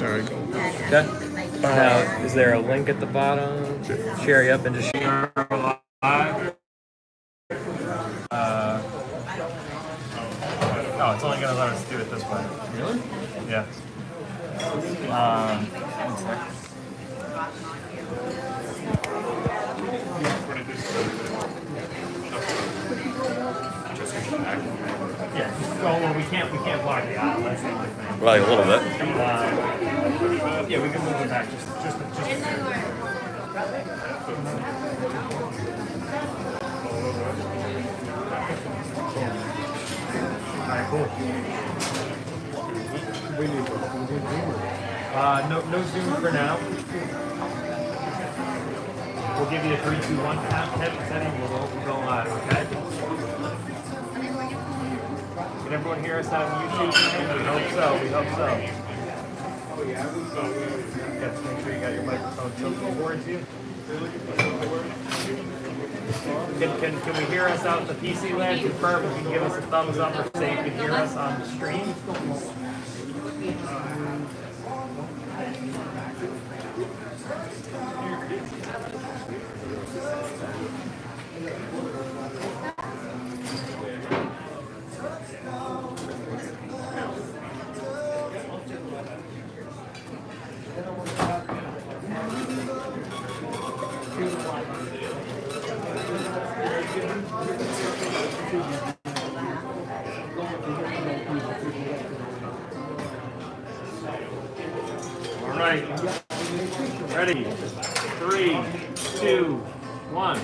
Alright, go. Okay. Now, is there a link at the bottom? Share you up and just share live. No, it's only going to let us do it this way. Really? Yeah. One second. Yeah. Well, we can't block the aisle. That's the only thing. Like a little bit. Yeah, we can move it back just. Alright, cool. No Zoom for now. We'll give you a 3, 2, 1 count. Teddy, we'll go live, okay? Can everyone hear us on YouTube? We hope so. Yes, make sure you got your microphone tilted towards you. Can we hear us out in the PC land? Confirm if you can give us a thumbs up or say you can hear us on the stream. All right, ready? 3, 2, 1.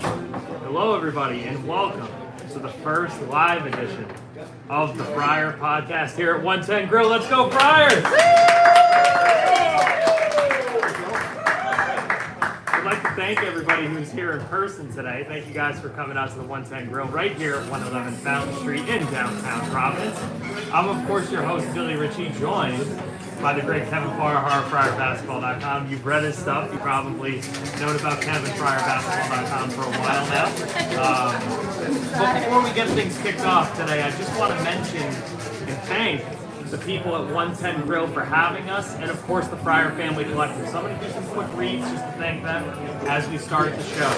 Hello, everybody, and welcome to the first live edition of the Friar Podcast here at 110 Grill. Let's go, Friars! I'd like to thank everybody who's here in person today. Thank you guys for coming out to the 110 Grill right here at 111 Fountain Street in downtown Providence. I'm, of course, your host, Billy Ritchie, joined by the great Kevin Farhar, Friarbasketball.com. You've read his stuff. You probably known about Kevin, Friarbasketball.com for a while now. But before we get things kicked off today, I just want to mention and thank the people at 110 Grill for having us, and of course the Friar Family Collective. So I'm going to do some quick reads just to thank them as we start the show.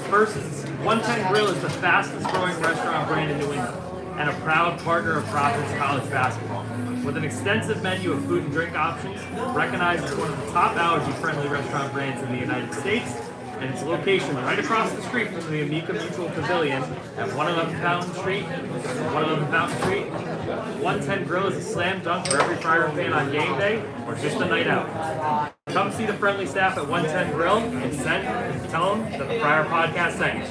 First, 110 Grill is the fastest growing restaurant brand in New England and a proud partner of Providence College Basketball. With an extensive menu of food and drink options, recognized as one of the top allergy-friendly restaurant brands in the United States, and its location right across the street from the Amica Mutual Pavilion at 111 Fountain Street. 110 Grill is a slam dunk for every Friar fan on game day or just a night out. Come see the friendly staff at 110 Grill and tell them that the Friar Podcast sent you.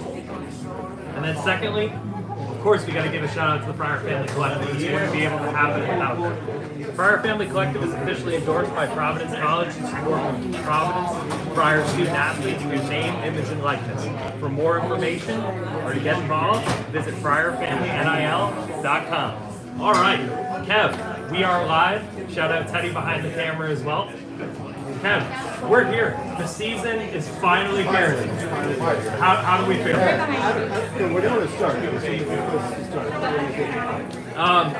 And then secondly, of course, we got to give a shout out to the Friar Family Collective. We wouldn't be able to happen without them. The Friar Family Collective is officially endorsed by Providence College to support Providence Friar student athletes through name, image, and likeness. For more information or to get involved, visit friarfamilynil.com. All right, Kev, we are live. Shout out Teddy behind the camera as well. Kev, we're here. The season is finally here. How do we feel? Where do you want to start?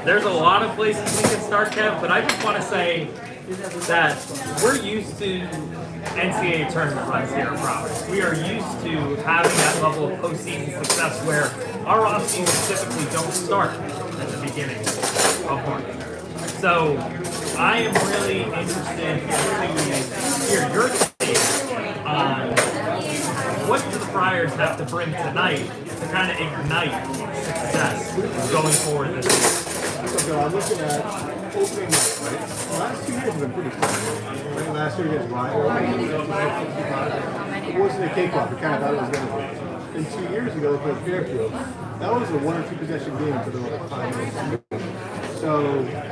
There's a lot of places we can start, Kev, but I just want to say that we're used to NCAA tournament runs here in Providence. We are used to having that level of postseason success where our off seasons typically don't start at the beginning of March. So I am really interested to hear your take on what do the Friars have to bring tonight to kind of ignite success going forward this year. So I'm looking at opening night, right? The last 2 years have been pretty fun. Right? Last year against Ryan, it wasn't a cakewalk. We kind of thought it was going to be. And 2 years ago, they played Fairfield. That was a 1 or 2 possession game for the 5 minutes. So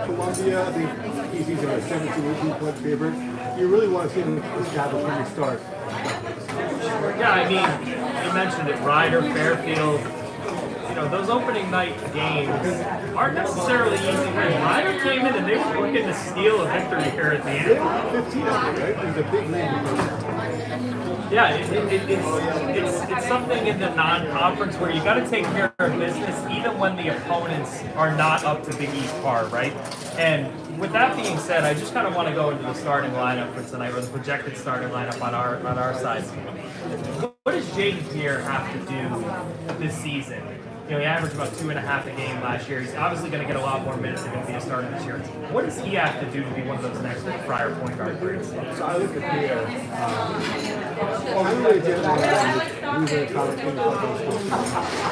Columbia, I think EC's a 17-18 point favorite. You really want to see them establish when you start. Yeah, I mean, you mentioned it, Ryder, Fairfield. You know, those opening night games aren't necessarily easy wins. Ryder came in and they were looking to steal a victory here at the end. 15 of it, right? There's a big lead. Yeah, it's something in the non-conference where you got to take care of business even when the opponents are not up to Big East par, right? And with that being said, I just kind of want to go into the starting lineup for tonight, or the projected starting lineup on our side. What does Jaden Pierre have to do this season? You know, he averaged about 2.5 a game last year. He's obviously going to get a lot more minutes and going to be a starter this year. What does he have to do to be one of those next Friar point guard grades? So I look at Pierre. I really did want to lose a top 10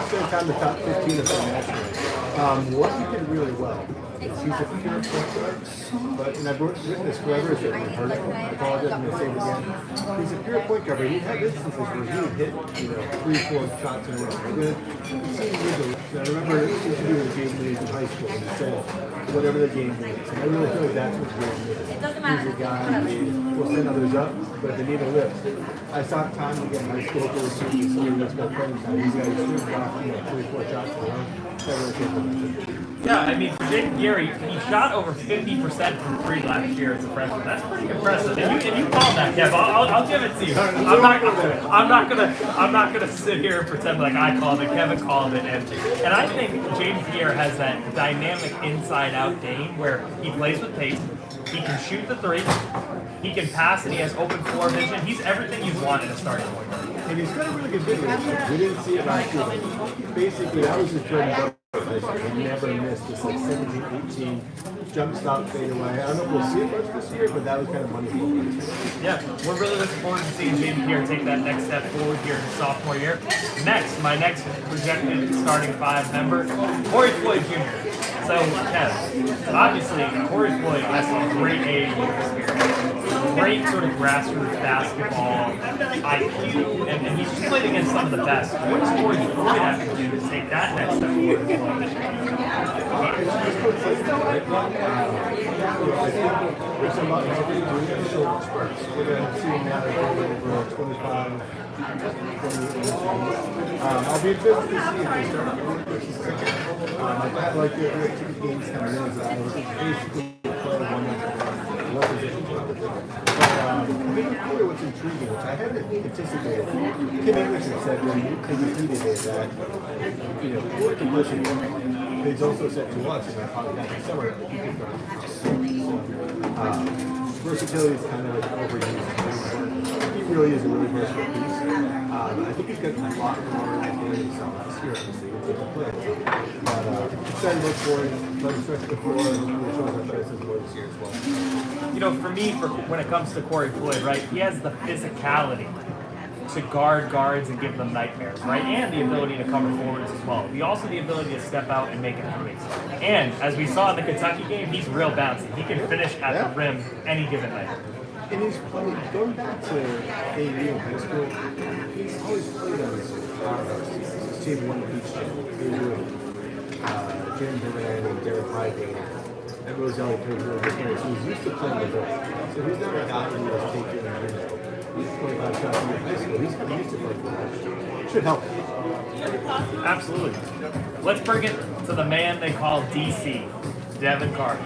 spend time in the top 15 of the nationally. What he did really well is he's a pure point guard. But, and I've written this forever, so you've heard it. I apologize, I'm going to say it again. He's a pure point guard, but he had instances where he would hit, 3-4 shots in a row. I remember interviewing with Jaden Leeds in high school, and he said, whatever the game needs. And I really feel like that's what Jaden is. He's a guy who will send others up, but if they need a lift. I saw time to get in high school for the season, so he was my playing time. He's got his shoot off, 3-4 shots in a row. That really came from Yeah, I mean, for Jaden Gary, he shot over 50% from 3 last year as a freshman. That's pretty impressive. And you called that, Kev. I'll give it to you. I'm not gonna sit here and pretend like I called it. Kevin called it, and I think Jaden Pierre has that dynamic inside-out game where he plays with pace. He can shoot the 3. He can pass, and he has open floor vision. He's everything you want in a starting point guard. And he's got a really good vision. We didn't see it last year. Basically, that was his bread and butter. He never missed this 17, 18 jump stop fade away. I don't know if we'll see it much this year, but that was kind of money. Yeah, we're really looking forward to seeing Jaden Pierre take that next step forward here in his sophomore year. My next projected starting 5 member, Corey Floyd Jr. So, Kev, obviously, Corey Floyd has some great AAU experience, great sort of grassroots basketball IQ, and he's just played against some of the best. What does Corey Floyd have to do to take that next step forward? I think there's some buttons that we do short spurts. We're going to see now over 25, 28 I'll be interested to see if they start versus second. I feel like there are 2 games coming in, so I was basically playing one position. But I think really what's intriguing, which I hadn't anticipated, Kim English had said when they defeated it that, for the position, he's also said to us in our podcast this summer, he could guard. Versatility is kind of overused. He really is a really versatile piece. I think he's got a lot more than he saw last year, obviously, with the play. But excited to look for him, let him stretch the floor, and we'll show our chances more this year as well. For me, when it comes to Corey Floyd, right, he has the physicality to guard guards and give them nightmares, right? And the ability to cover forwards as well. He also the ability to step out and make it threes. And as we saw in the Kentucky game, he's real bouncy. He can finish at the rim any given night. And he's playing, going back to AAU in high school, he's always played on his powerhouse. His team won the beach team. They were Jim Durant and Derek Hyden and Roselli played really good players. So he's used to playing with them. So he's not a guy who just take it and he's 25 shots in high school. He's used to playing for them. Should help. Absolutely. Let's bring it to the man they call DC, Devin Carter.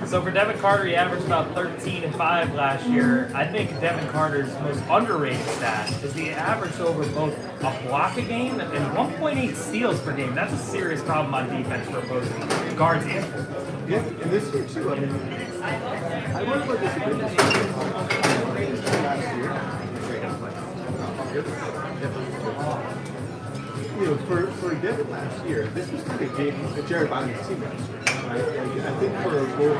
So for Devin Carter, he averaged about 13 and 5 last year. I think Devin Carter's most underrated stat is he averaged over both a block a game and 1.8 steals per game. That's a serious problem on defense for opposing guards and forwards. Yeah, and this year too. I mean, I wonder about this a bit this year. Last year. For Devin last year, this was kind of Jared Biden's team last year. Right? I think for both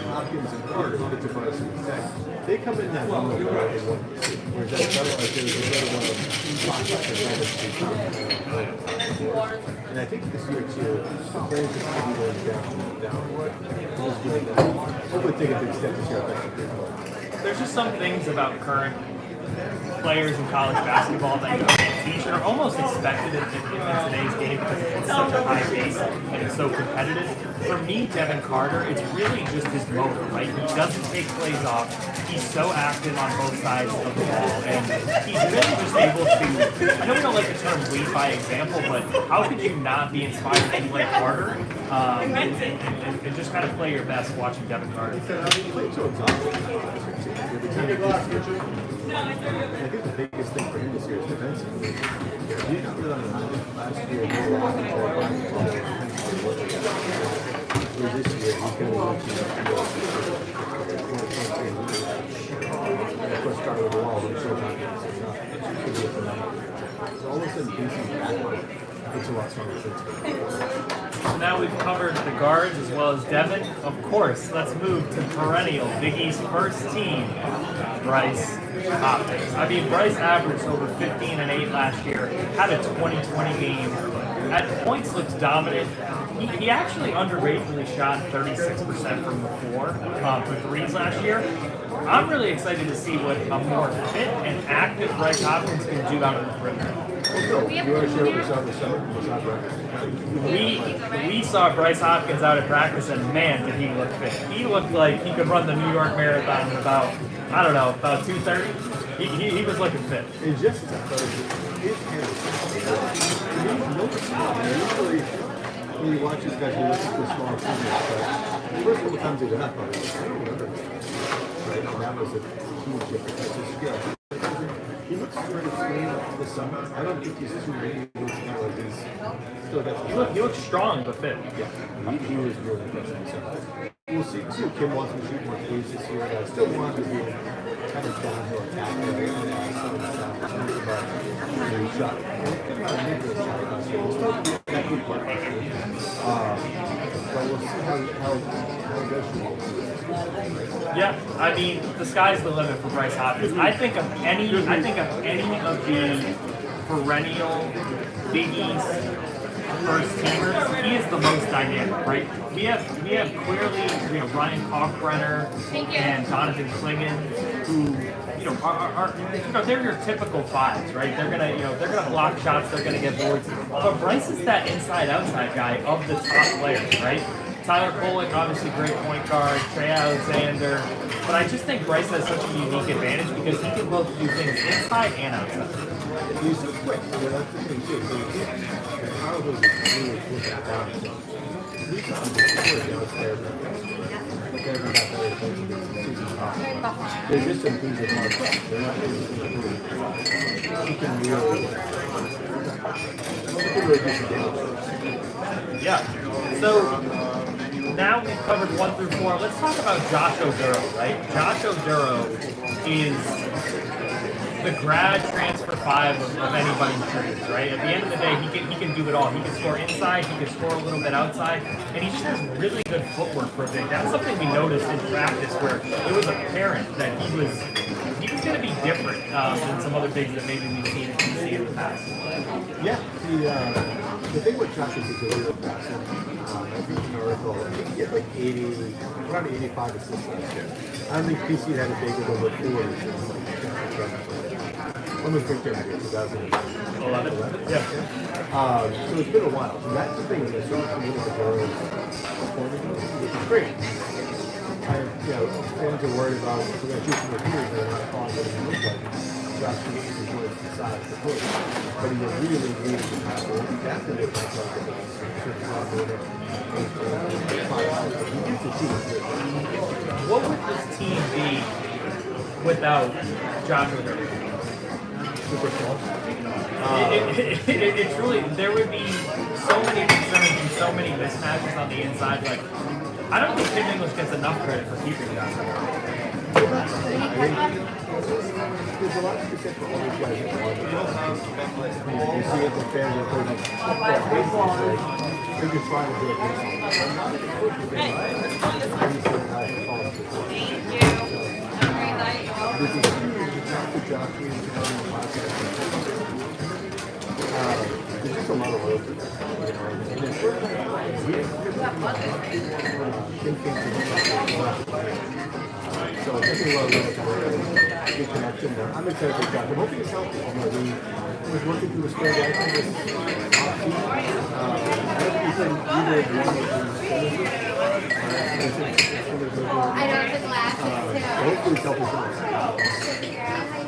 Hopkins and Carter, it's a varsity set. They come in that one with guard in 1%. Whereas I felt like there was another one of and I think this year too, the players just going down. Just doing that. Hopefully take a big step this year. There's just some things about current players in college basketball that you can't teach and are almost expected in today's game because it's such a high pace and it's so competitive. For me, Devin Carter, it's really just his motor, right? He doesn't take plays off. He's so active on both sides of the ball, and he's really just able to, I know we don't like the term lead by example, but how could you not be inspired to play Carter and just kind of play your best watching Devin Carter? I think the biggest thing for him this year is defensively. He's not really on the line last year. This year, he's going to be looking at and of course, start with the wall, but it's still not going to be a phenomenal. So all of a sudden, DC's backcourt looks a lot stronger since. So now we've covered the guards as well as Devin. Of course, let's move to perennial Big East first team, Bryce Hopkins. I mean, Bryce averaged over 15 and 8 last year, had a 20-20 game. At points looked dominant. He actually underratedly shot 36% from the floor for threes last year. I'm really excited to see what a more fit and active Bryce Hopkins can do out of the perimeter. You want to share what we saw this summer? We saw Bryce Hopkins out at practice, and man, did he look fit. He looked like he could run the New York Marathon in about 2:30. He was looking fit. It's just his hands. To me, usually when you watch these guys, you look at the small teams, but the first couple times they went up, I don't remember. Right? And that was a huge difference. It's a skill. He looks sort of slim this summer. I don't think he's too big. He looks kind of like he's still got some. He looks strong but fit. Yeah, he was really impressive. So we'll see too. Kim wants to shoot more threes this year. I still want to be kind of downhill attack. Some of the stuff about the shot. But we'll see how it goes. Yeah, I mean, the sky's the limit for Bryce Hopkins. I think of any of the perennial Big East first teamers, he is the most dynamic, right? We have clearly Ryan Kalkbrenner and Donovan Clingan, who are they're your typical fives, right? They're gonna block shots, they're gonna get boards. But Bryce is that inside-outside guy of the top players, right? Tyler Kolek, obviously great point guard, Trey Alexander, but I just think Bryce has such a unique advantage because he can both do things inside and outside. He's so quick. That's the thing too. So Kyle was really quick at down. He's on the floor downstairs. There's just some things that are they're not he can really do some damage. Yeah. So now we've covered 1 through 4. Let's talk about Josh Oduro, right? Josh Oduro is the grad transfer 5 of anybody's dreams, right? At the end of the day, he can do it all. He can score inside, he can score a little bit outside, and he just has really good footwork for a big. That's something we noticed in practice where it was apparent that he was going to be different than some other bigs that maybe we've seen in DC in the past. Yeah, the thing with Josh is he's a really fast. I read an article, I think he had like around 85 assists last year. I don't think PC had a big of over 40 assists. Almost big time here, 2011. Yeah. So it's been a while. So that's the thing, there's so much of the girls performing, which is great. Fans are worried about if we're going to shoot from the peers, they're not calling what it looks like. Josh Hughes is what it's the size of the court. But he's a really, really good passer. He's definitely a passer. What would this team be without Josh Oduro? Super strong. It's really, there would be so many concerns and so many mismatches on the inside. Like, I don't think Tim English gets enough credit for keeping Josh Oduro. There's a lot to be said for all these guys. You see it, the fans are putting baseball, they're just trying to do it. This is huge. For Josh, there's just a lot of loyalty. So definitely a lot of good connection there. I'm excited for Josh. I'm hoping it's healthy. I was working through the spring guys this off-season. I don't think he's been either of one I know it's a glass. hopefully it's healthy.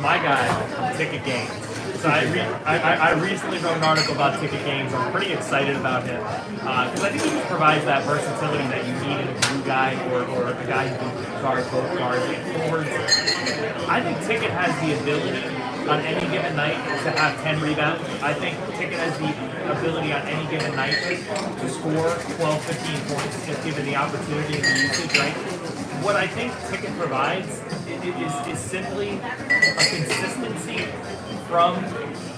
My guy, Ticket Games. So I recently wrote an article about Ticket Games. I'm pretty excited about him because I think he just provides that versatility that you need in a glue guy or a guy who can guard both guards and forwards. I think Ticket has the ability on any given night to have 10 rebounds. I think Ticket has the ability on any given night to score 12, 15 points if given the opportunity and the usage, right? What I think Ticket provides is simply a consistency from,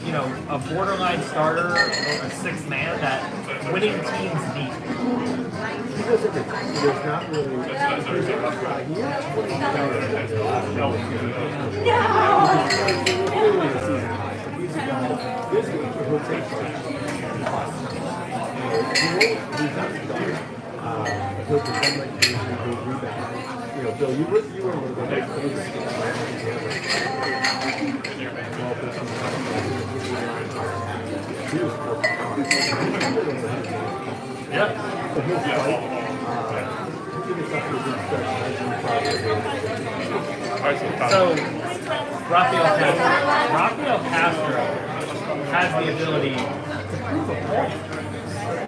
you know, a borderline starter or a sixth man that winning teams need. He does everything. There's not really. He's a guy. This game will take place. He's not a starter. He'll defend like he's going to rebound. You know, Bill, you were a little bit like Yeah. So, Rafael Castro has the ability to prove a point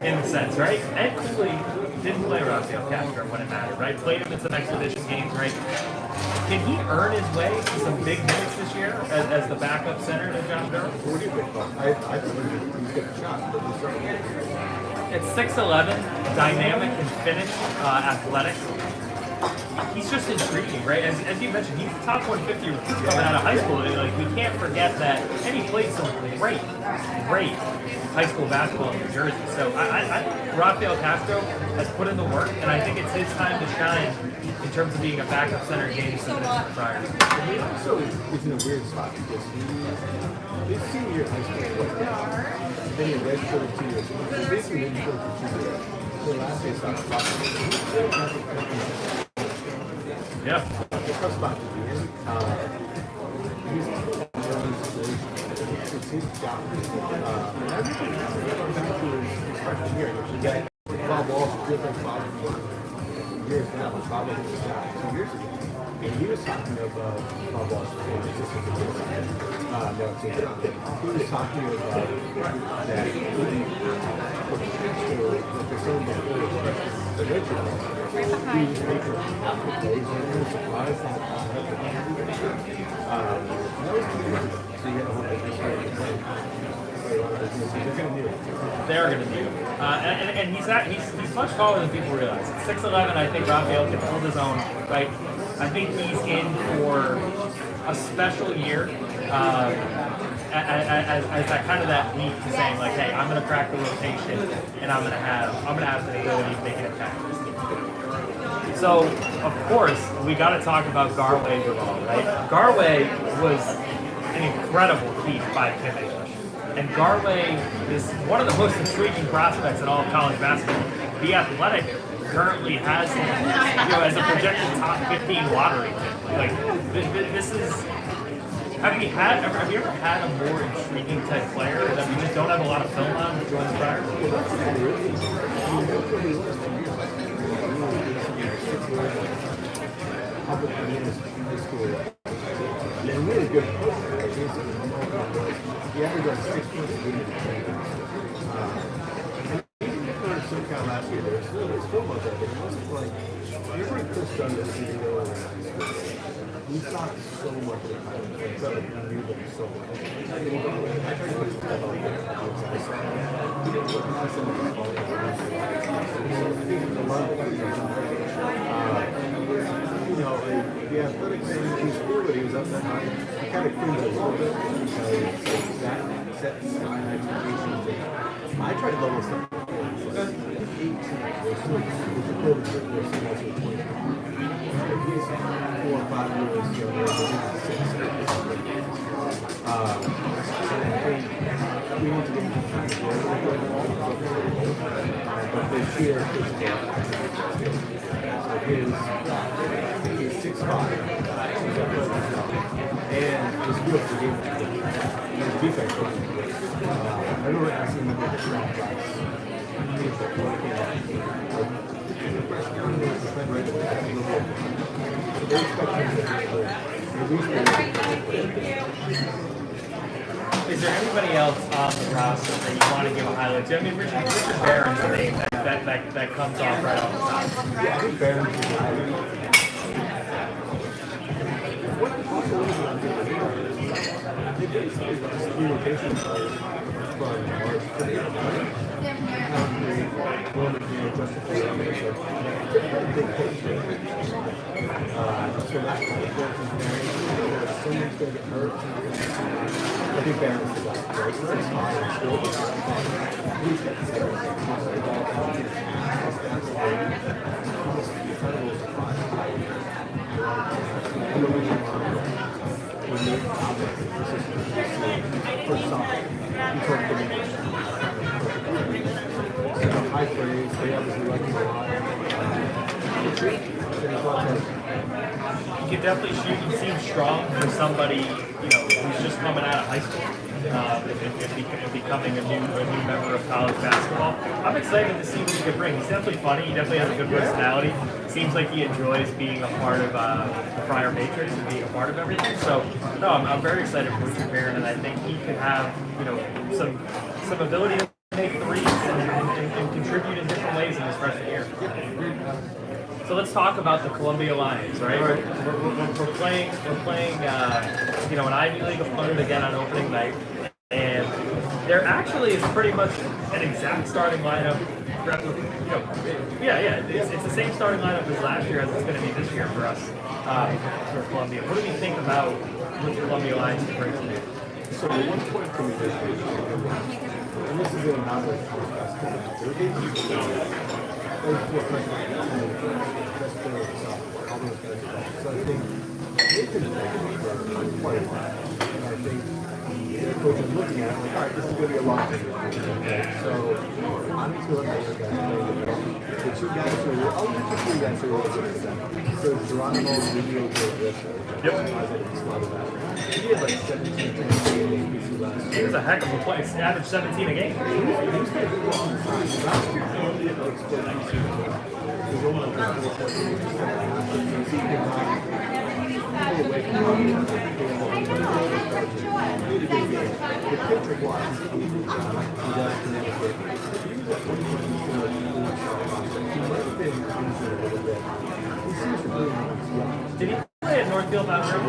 in the sense, right? Ed Cooley didn't play Rafael Castro when it mattered, right? Played him in some exhibition games, right? Can he earn his way to some big minutes this year as the backup center to John Durham? What do you think, Bob? I think he's got a shot, but he's certainly. At 6'11", dynamic and finished, athletic. He's just intriguing, right? As you mentioned, he's top 150 recruit coming out of high school. Like, we can't forget that, and he played some great high school basketball in New Jersey. So I think Rafael Castro has put in the work, and I think it's his time to shine in terms of being a backup center in games for Friars. He also is in a weird spot because his senior year of high school was then he redshirted 2 years. So basically redshirted for 2 years. So last year stopped Yeah. It's a tough spot to be in. He's his job. And everything going back to his freshman year. He got Bob Walsh, different Bob years now. Bob was his guy 2 years ago. And he was talking of Bob Walsh, assistant professor. He was talking about that he potential that there's someone before the freshman, he was making plays and he was surprised that that was 2 years ago. So you got to hope that this year they're going to do it. They're going to do it. And he's much taller than people realize. At 6'11", I think Rafael can hold his own, right? I think he's in for a special year as that kind of that week saying like, hey, I'm going to crack the rotation and I'm going to have the ability to make an impact. So, of course, we got to talk about Garway Duval, right? Garway was an incredible feat by Kim English. And Garway is one of the most intriguing prospects in all of college basketball. The Athletic currently has him, as a projected top 15 lottery pick. Like, this is... Have you ever had a more intriguing type player that we just don't have a lot of film on who joins Friars? Public high school. He's a really good player. He averaged like 6 points a game. SoCal last year, there was film of that, but it wasn't like, remember when Chris Dunn was season ago in high school? We talked so much about him, and so he knew that he so much. I tried to put his head on there. He didn't look nice in the ball. So I think a lot of things are the athletic thing, he scored, but he was up that high. He kind of cringed a little bit because that set high expectations. I tried to level stuff. 18, there's still a building that there's so much of 20. He's 4 or 5 years younger, but he's 6. We need to get him time to go. But this year, his he's 6'5". And his feel for the game was good. His defense wasn't good. I remember asking him about the shot class. Is there anybody else on the roster that you want to give a highlight to? I mean, Richard Barron's a name that comes off right off the top. Yeah, I think Barron's a highlight. What the Communication from March to April. Roman being adjusted for some big coach. So that's kind of forces Barron. Someone's going to get hurt. I think Barron's the guy, right? He's fine and still. He's got the same first time, he told me high praise, they obviously like him a lot. You can definitely shoot. He seems strong for somebody, who's just coming out of high school. And becoming a new member of college basketball. I'm excited to see what he can bring. He's definitely funny. He definitely has a good personality. Seems like he enjoys being a part of the Friar Matrix and being a part of everything. So, no, I'm very excited for Richard Barron, and I think he could have, some ability to make threes and contribute in different ways in his freshman year. So let's talk about the Columbia Lions, right? We're playing, an Ivy League opponent again on opening night, and there actually is pretty much an exact starting lineup. It's the same starting lineup as last year as it's going to be this year for us for Columbia. What do we think about what the Columbia Lions can bring today? So the one point to me this year, and this is in another so I think they can quite a lot. And I think the coach is looking at it like, all right, this is going to be a long thing. Okay? So I'm just going to let the guys play. The two guys who are, I'll look at the three guys who are really good at that. So Geronimo, Video, he had like 17 points last year. He was a heck of a player. He averaged 17 a game. Did he play at Northfield Mountain?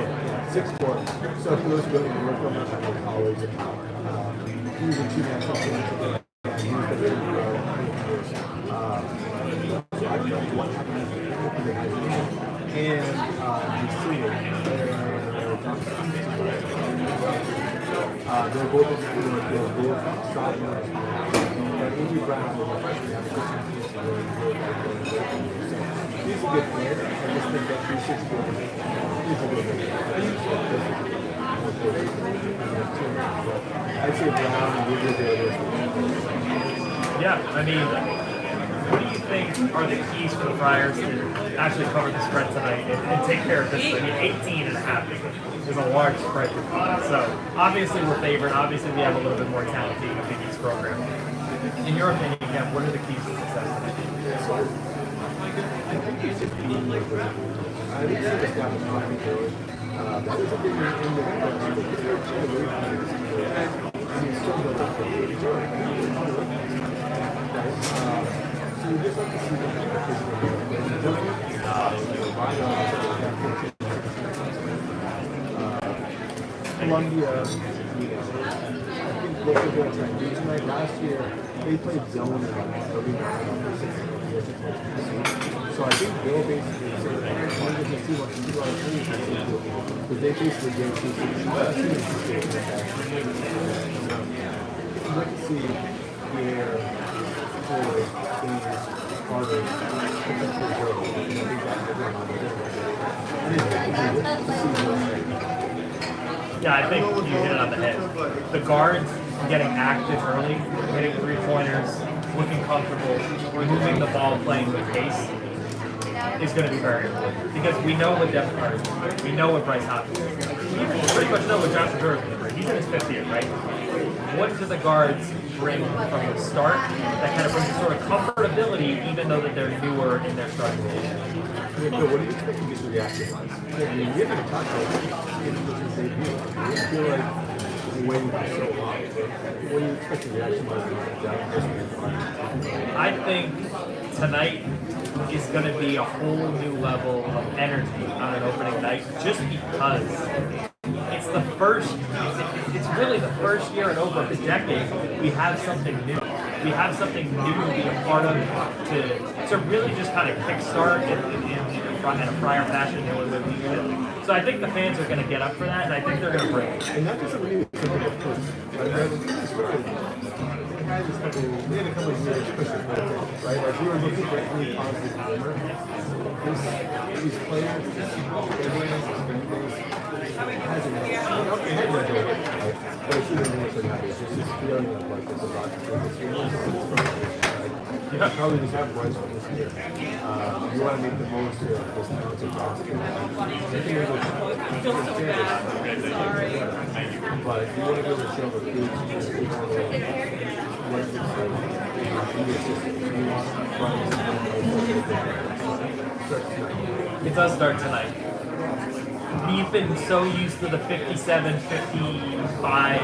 6'4". So if he was going to work on my college, he was a two-man company. He was the big so I don't know what happened and the senior, they're both sophomores. But Andrew Brown was a freshman. He's a good player. I just think that 364 is a good player. I'd say Brown and Woodward. Yeah, I mean, what do you think are the keys for the Friars to actually cover the spread tonight and take care of this? I mean, 18 and a half is a large spread. So obviously we're favored. Obviously we have a little bit more talent being a Big East program. In your opinion, Kev, what are the keys to success tonight? I think it's just being like I think it's just got a coffee to it. That is a big in so you just have to see Columbia, I think what they're going to try and do tonight. Last year, they played zone so I think they'll basically say, I'm going to see what you are doing because they basically gave two seasons. I'd like to see Pierre, Ford, Carter, Yeah, I think you hit it on the head. The guards getting active early, hitting three-pointers, looking comfortable, removing the ball, playing with pace is going to be very important because we know what depth guard is. We know what Bryce Hopkins is. We pretty much know what Josh Maduro is going to bring. He's in his fifth year, right? What do the guards bring from the start that kind of brings sort of comfortability even though that they're newer in their starting role? What do you expect to get the reaction like? I mean, we haven't talked about it debut. I feel like we're waiting for so long. What do you expect the reaction like? I think tonight is going to be a whole new level of energy on an opening night just because it's the first, it's really the first year in over a decade we have something new. We have something new to be a part of to really just kind of kickstart in a Friar fashion the way we do it. So I think the fans are going to get up for that, and I think they're going to bring it. And not just something new, something of course. Like, they had a couple of years pushing for it, right? Like, we were looking for any positive rumor. These players, hasn't but it's even more so now. It's just this feeling of like this about probably just have runs for this year. You want to make the most of this talented roster. But you want to be able to show the It does start tonight. We've been so used to the 57, 55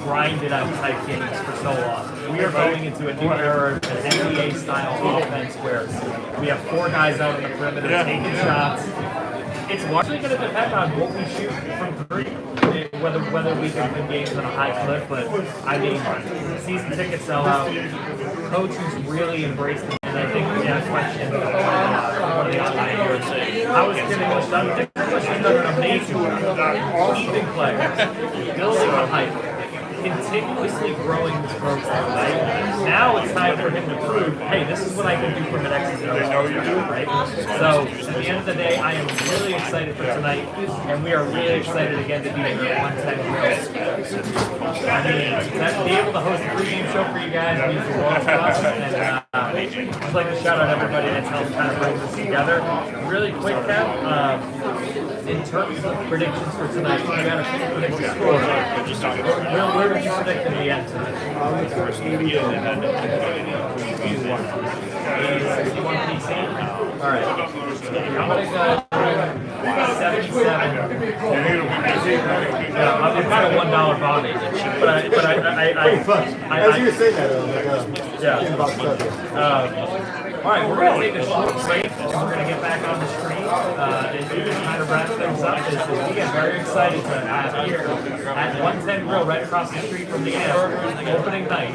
grinded out type games for so long. We are going into a new era of an NBA style offense where we have 4 guys out on the perimeter taking shots. It's largely going to depend on what we shoot from 3, whether we can win games on a high clip. But I mean, season ticket sellout, coaches really embraced it, and I think we had a question of one of the online viewers. How is Tim English done? Tim English has done an amazing job keeping players, building a hype, continuously growing this program, right? Now it's time for him to prove, hey, this is what I can do from an X and right? So at the end of the day, I am really excited for tonight, and we are really excited again to be here at 110 Grill. I mean, to be able to host a pregame show for you guys means the world to us, and I'd just like to shout out everybody that's helped kind of bring this together. Really quick, Kev, in terms of predictions for tonight, we got a few predictions for where would you predict in the end tonight? 81 PC? Alright. I'm going to go 77. Yeah, I'm kind of $1 bonding. But as you were saying that, alright, we're going to take a short break, and we're going to get back on the street and kind of wrap things up. We get very excited to have here at 110 Grill right across the street from the opening night.